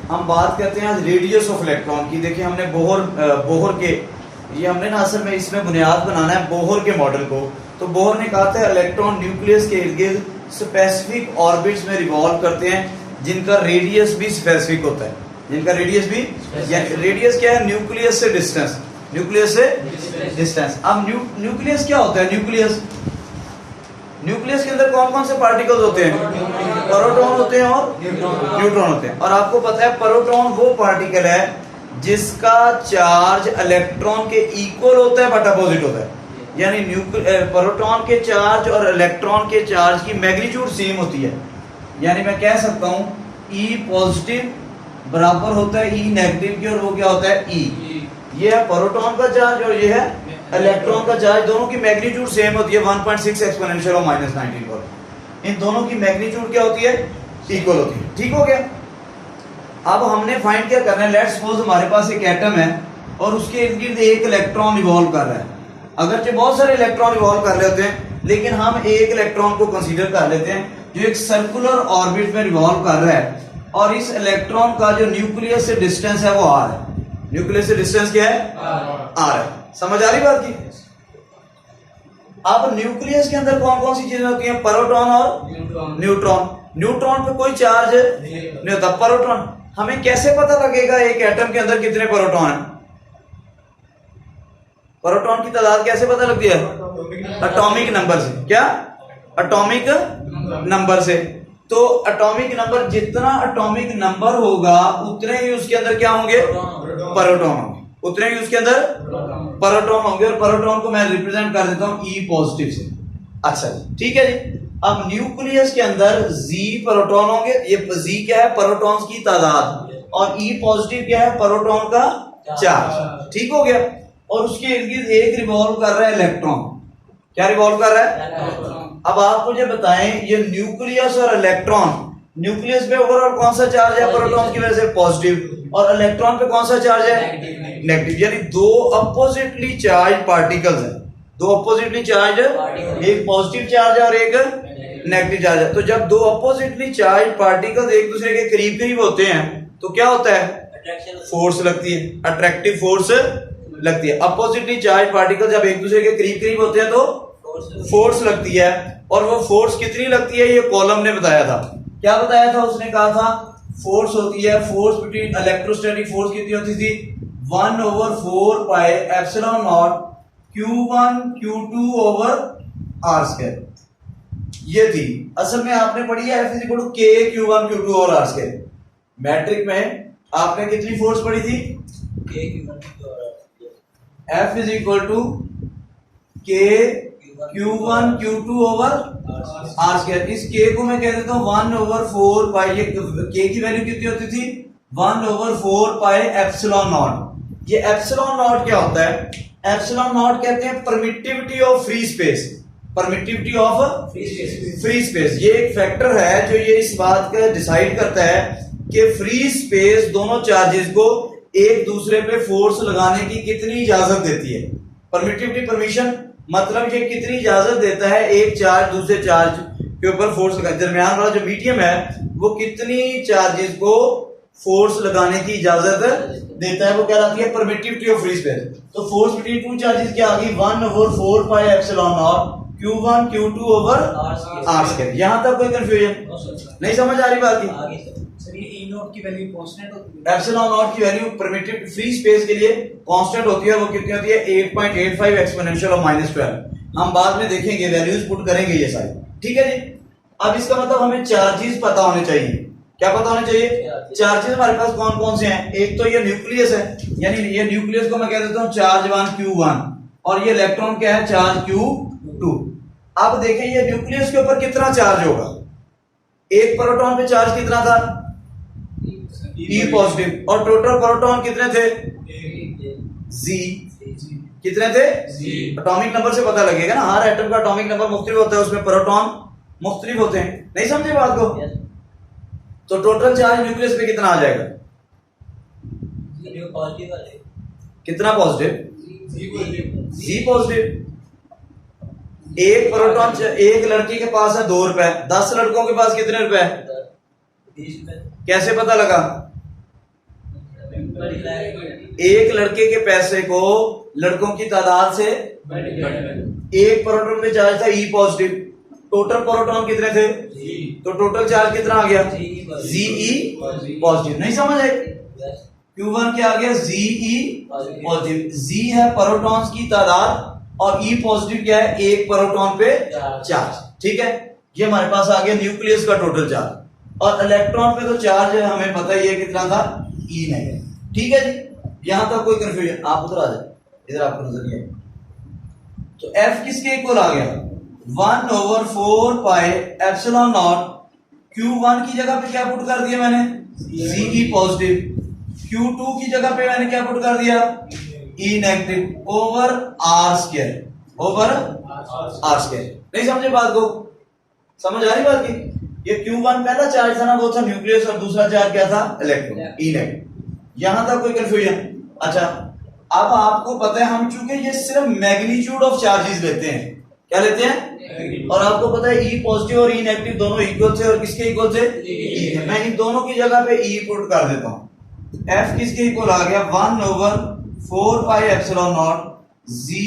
हम बात करते हैं आज रेडियस ऑफ इलेक्ट्रॉन की। देखिए हमने बोहर के ये हमने ना असल में इसमें बुनियाद बनाना है बोहर के मॉडल को। तो बोहर ने कहा था इलेक्ट्रॉन न्यूक्लियस के इर्द गिर्द स्पेसिफिक ऑर्बिट्स में रिवॉल्व करते हैं जिनका रेडियस भी स्पेसिफिक होता है। जिनका रेडियस भी रेडियस क्या है? न्यूक्लियस से डिस्टेंस। न्यूक्लियस से डिस्टेंस। अब न्यूक्लियस क्या होता है? न्यूक्लियस के अंदर कौन कौन से पार्टिकल्स होते हैं? प्रोटॉन होते हैं और न्यूट्रॉन होते हैं। और आपको पता है प्रोटॉन वो पार्टिकल है जिसका चार्ज इलेक्ट्रॉन के इक्वल होता है बट अपोजिट होता है। यानी प्रोटॉन के चार्ज और इलेक्ट्रॉन के चार्ज की मैग्नीट्यूड सेम होती है। यानी मैं कह सकता हूं E पॉजिटिव बराबर होता है E नेगेटिव की, और वो क्या होता है E। ये है प्रोटॉन का चार्ज और ये है इलेक्ट्रॉन का चार्ज। दोनों की मैग्नीट्यूड सेम होती है 1.6 एक्सपोनेंशियल ऑफ -19 इन दोनों की मैग्नीट्यूड क्या होती है? इक्वल होती है। ठीक हो गया। अब हमने फाइंड क्या करना है? लेट्स सपोज हमारे पास एक एटम है और उसके इर्द गिर्द एक इलेक्ट्रॉन रिवॉल्व कर रहा है। अगरचे बहुत सारे इलेक्ट्रॉन रिवॉल्व कर रहे होते हैं लेकिन हम एक इलेक्ट्रॉन को कंसीडर कर लेते हैं जो एक सर्कुलर ऑर्बिट में रिवॉल्व कर रहा है, और इस इलेक्ट्रॉन का जो न्यूक्लियस से डिस्टेंस है वो r है। न्यूक्लियस से डिस्टेंस क्या है? r है। समझ आ रही बात की? अब न्यूक्लियस के अंदर कौन कौन सी चीजें होती हैं? प्रोटॉन और न्यूट्रॉन। न्यूट्रॉन पे कोई चार्ज नहीं होता। प्रोटॉन, हमें कैसे पता लगेगा एक एटम के अंदर कितने प्रोटॉन हैं? प्रोटॉन की तादाद कैसे पता लगती है? एटॉमिक नंबर से। क्या? एटॉमिक नंबर से। तो एटॉमिक नंबर, जितना एटॉमिक नंबर होगा उतने ही उसके अंदर क्या होंगे? प्रोटॉन होंगे। उतने ही उसके अंदर प्रोटॉन होंगे, और प्रोटॉन को मैं रिप्रेजेंट कर देता हूं E पॉजिटिव से। अच्छा जी, ठीक है जी। अब न्यूक्लियस के अंदर Z प्रोटॉन होंगे। ये Z क्या है? प्रोटॉन्स की तादाद, और E पॉजिटिव क्या है? प्रोटॉन का चार्ज। ठीक हो गया। और उसके इर्द गिर्द एक रिवॉल्व कर रहा है इलेक्ट्रॉन। क्या रिवॉल्व कर रहा है? अब आप मुझे बताएं, ये न्यूक्लियस और इलेक्ट्रॉन, न्यूक्लियस पे ओवरऑल कौन सा चार्ज है? प्रोटॉन की वजह से पॉजिटिव, और इलेक्ट्रॉन पे कौन सा चार्ज है? नेगेटिव। यानी दो अपोजिटली चार्ज पार्टिकल्स हैं। दो अपोजिटली चार्ज, एक पॉजिटिव चार्ज है और एक नेगेटिव चार्ज है। तो जब दो अपोजिटली चार्ज पार्टिकल्स एक दूसरे के करीब करीब होते हैं तो क्या होता है? फोर्स लगती है, अट्रैक्टिव फोर्स लगती है। अपोजिटली चार्ज पार्टिकल जब एक दूसरे के करीब करीब होते हैं तो फोर्स लगती है। और वो फोर्स कितनी लगती है? ये कॉलम ने बताया था। क्या बताया था? उसने कहा था फोर्स होती है, फोर्स बिटवीन इलेक्ट्रोस्टैटिक फोर्स कितनी होती थी? 1/4 पाई epsilon not Q1 Q2 over r²। ये थी। असल में आपने पढ़ी है F = K Q1 Q2 over r²। Matric में आपने कितनी फोर्स पढ़ी थी? F = K Q1 Q2 over r²। इस K को मैं कह देता हूं 1/4 पाई। ये K की वैल्यू कितनी होती थी? 1/4 पाई एप्सिलॉन नॉट। ये एप्सिलॉन नॉट क्या होता है? एप्सिलॉन नॉट कहते हैं permittivity of free space. Permittivity of free space ये एक फैक्टर है जो ये इस बात का डिसाइड करता है कि फ्री स्पेस दोनों चार्जेस को एक दूसरे पे फोर्स लगाने की कितनी इजाजत देती है। परमिटिविटी, परमिशन मतलब ये कितनी इजाजत देता है एक चार्ज दूसरे चार्ज के ऊपर फोर्स लगाने। दरमियान वाला जो मीडियम है वो कितनी चार्जेस को फोर्स लगाने की इजाजत देता है, वो कहलाती है परमिटिविटी ऑफ फ्री स्पेस। तो फोर्स बिटवीन टू चार्जेस क्या आ गई? 1/4 पाई epsilon not Q1 Q2 over r²। यहां तक कोई कंफ्यूजन नहीं? समझ आ रही बात की? E नॉट की वैल्यू कांस्टेंट होती है। एप्सिलॉन नॉट की वैल्यू परमिटिव फ्री स्पेस के लिए कांस्टेंट होती है। वो कितनी होती है? 8.85 एक्सपोनेंशियल ऑफ -12। हम बाद में देखेंगे, वैल्यूज पुट करेंगे ये सारी। ठीक है जी। अब इसका मतलब हमें चार्जेस पता होने चाहिए। क्या पता होने चाहिए? चार्जेस हमारे पास कौन कौन से हैं? एक तो ये न्यूक्लियस है, यानी ये न्यूक्लियस को मैं कह देता हूं चार्ज 1 Q1, और ये इलेक्ट्रॉन क्या है? Charge Q2। अब देखें ये न्यूक्लियस के ऊपर कितना चार्ज होगा? एक प्रोटॉन पे चार्ज कितना था? E positive. और टोटल प्रोटॉन कितने थे? Z। कितने थे? एटॉमिक नंबर से पता लगेगा ना। हर एटम का एटॉमिक नंबर मुख्तलिफ होता है, उसमें प्रोटॉन मुख्तलिफ होते हैं। नहीं समझे बात को? तो टोटल चार्ज न्यूक्लियस पे कितना आ जाएगा? कितना पॉजिटिव? Z positive. एक प्रोटॉन, एक लड़की के पास है 2 रुपए, 10 लड़कों के पास कितने रुपए? 20 रुपए। कैसे पता लगा? एक लड़के के पैसे को लड़कों की तादाद से, एक प्रोटॉन में चार्ज था E पॉजिटिव, टोटल प्रोटॉन कितने थे? तो टोटल चार्ज कितना आ गया? Ze positive. नहीं समझ आई? Q1 क्या आ गया? Ze positive. Z है प्रोटॉन्स की तादाद और E पॉजिटिव क्या है? एक प्रोटॉन पे चार्ज। ठीक है, ये हमारे पास आ गया न्यूक्लियस का टोटल चार्ज। और इलेक्ट्रॉन पे तो चार्ज है, हमें पता ही है कितना था, E नेगेटिव। ठीक है जी, यहां तक कोई कंफ्यूजन? आप उधर आ जाए, इधर आपको नजर नहीं आएगा। तो F किसके इक्वल आ गया? 1/4 पाई एप्सिलॉन नॉट। Q1 की जगह पे क्या पुट कर दिया मैंने? Ze positive. Q2 की जगह पे मैंने क्या पुट कर दिया? E negative over R square, over R square. नहीं समझे बात को? समझ आ रही बात की? ये Q1 पहला चार्ज था ना, वो था न्यूक्लियस, और दूसरा चार्ज क्या था? Electron, E negative. यहां तक कोई कंफ्यूजन? अच्छा, अब आपको पता है हम चूंकि ये सिर्फ मैग्नीट्यूड ऑफ चार्जेस लेते हैं, क्या लेते हैं? और आपको पता है E पॉजिटिव और E नेगेटिव दोनों इक्वल थे, और किसके इक्वल थे? E के। मैं इन दोनों की जगह पे E पुट कर देता हूं। F किसके इक्वल आ गया? 1/4 पाई epsilon not Ze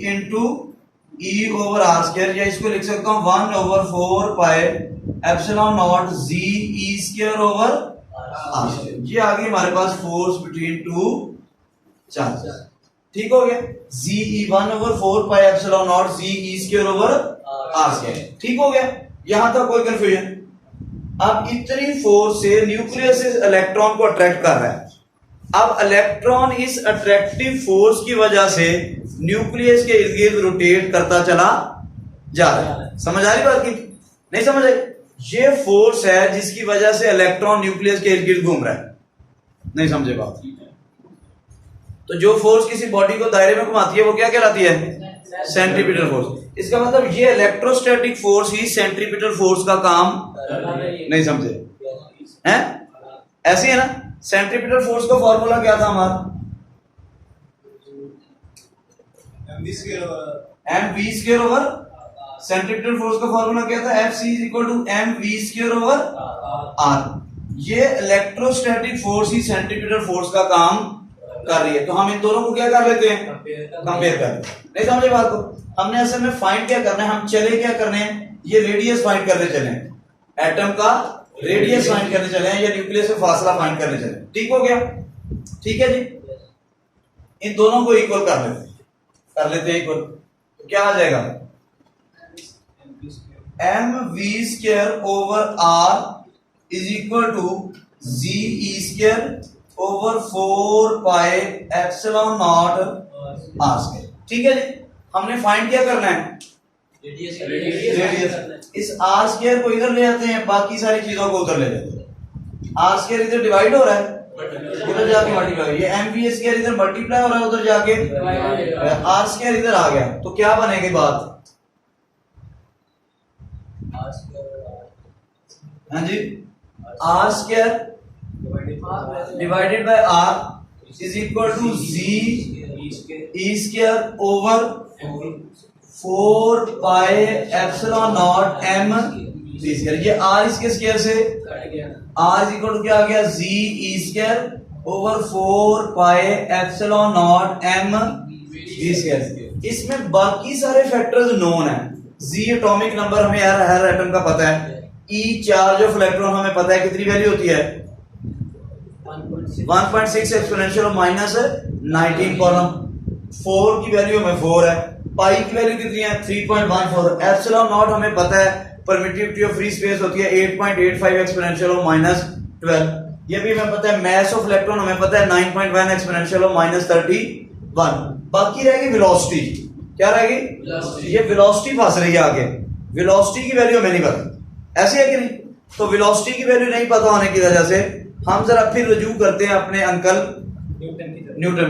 into E over R square, या इसको लिख सकता हूं 1/4 पाई epsilon not Ze square over R square. ये आ गई हमारे पास फोर्स बिटवीन टू चार्ज। ठीक हो गया? Ze 1/4 pi epsilon not Ze square over R square. ठीक हो गया? यहां तक कोई कंफ्यूजन? अब इतनी फोर्स से न्यूक्लियस इस इलेक्ट्रॉन को अट्रैक्ट कर रहा है। अब इलेक्ट्रॉन इस अट्रैक्टिव फोर्स की वजह से न्यूक्लियस के इर्द गिर्द रोटेट करता चला जा रहा है। समझ आ रही बात की? नहीं समझ आई? ये फोर्स है जिसकी वजह से इलेक्ट्रॉन न्यूक्लियस के इर्द गिर्द घूम रहा है। नहीं समझे बात? तो जो फोर्स किसी बॉडी को दायरे में घुमाती है वो क्या कहलाती है? Centripetal force. इसका मतलब ये इलेक्ट्रोस्टैटिक फोर्स ही सेंट्रीपिटल फोर्स का काम नहीं समझे हैं? ऐसी है ना? सेंट्रीपिटल फोर्स का फॉर्मूला क्या था हमारा? mv square over, centripetal force का फॉर्मूला क्या था? Fc is equal to mv square over r। ये इलेक्ट्रोस्टैटिक फोर्स ही सेंट्रीपिटल फोर्स का काम कर रही है। तो हम इन दोनों को क्या कर लेते हैं? कंपेयर कर लेते हैं। नहीं समझे बात को? हमने असल में फाइंड क्या करना है? हम चले क्या करने हैं? ये रेडियस फाइंड करने चले हैं, एटम का रेडियस फाइंड करने चले हैं, या न्यूक्लियस से फासला फाइंड करने चले। ठीक हो गया? ठीक है जी, इन दोनों को इक्वल कर लेते हैं इक्वल। तो क्या आ जाएगा? mv square over r is equal to Ze square over 4 pi epsilon naught r square. ठीक है जी, हमने फाइंड क्या करना है? रेडियस। इस r स्क्वायर को इधर ले जाते हैं, बाकी सारी चीजों को उधर ले जाते हैं। r स्क्वायर इधर डिवाइड हो रहा है, उधर जाके मल्टीप्लाई, ये mv स्क्वायर इधर मल्टीप्लाई हो रहा है, उधर जाके r स्क्वायर इधर आ गया। तो क्या बनेगी बात? हाँ जी, r square divided by r is equal to Ze square over 4 pi epsilon naught m v square. ये r इसके स्क्वायर से, r इज इक्वल टू क्या आ गया? Ze square over 4 pi epsilon naught m v square. इसमें बाकी सारे factors known है। Z एटॉमिक नंबर हमें हर एटम का पता है। E चार्ज ऑफ इलेक्ट्रॉन हमें पता है कितनी वैल्यू होती है? 1.6 एक्सपोनेंशियल माइनस 19 कॉलम। 4 की वैल्यू हमें 4 है। पाई की वैल्यू कितनी है? 3.14। एप्सिलॉन नॉट हमें पता है परमिटिविटी ऑफ फ्री स्पेस होती है 8.85 एक्सपोनेंशियल माइनस 12। ये भी हमें पता है। मास ऑफ इलेक्ट्रॉन हमें पता है 9.1 एक्सपोनेंशियल माइनस 31। बाकी रहेगी वेलोसिटी। क्या रहेगी? ये वेलोसिटी फंस रही है आगे। वेलोसिटी की वैल्यू हमें नहीं पता, ऐसी है कि नहीं? तो वेलोसिटी की वैल्यू नहीं पता होने की वजह से हम जरा फिर रजू करते हैं अपने अंकल न्यूटन।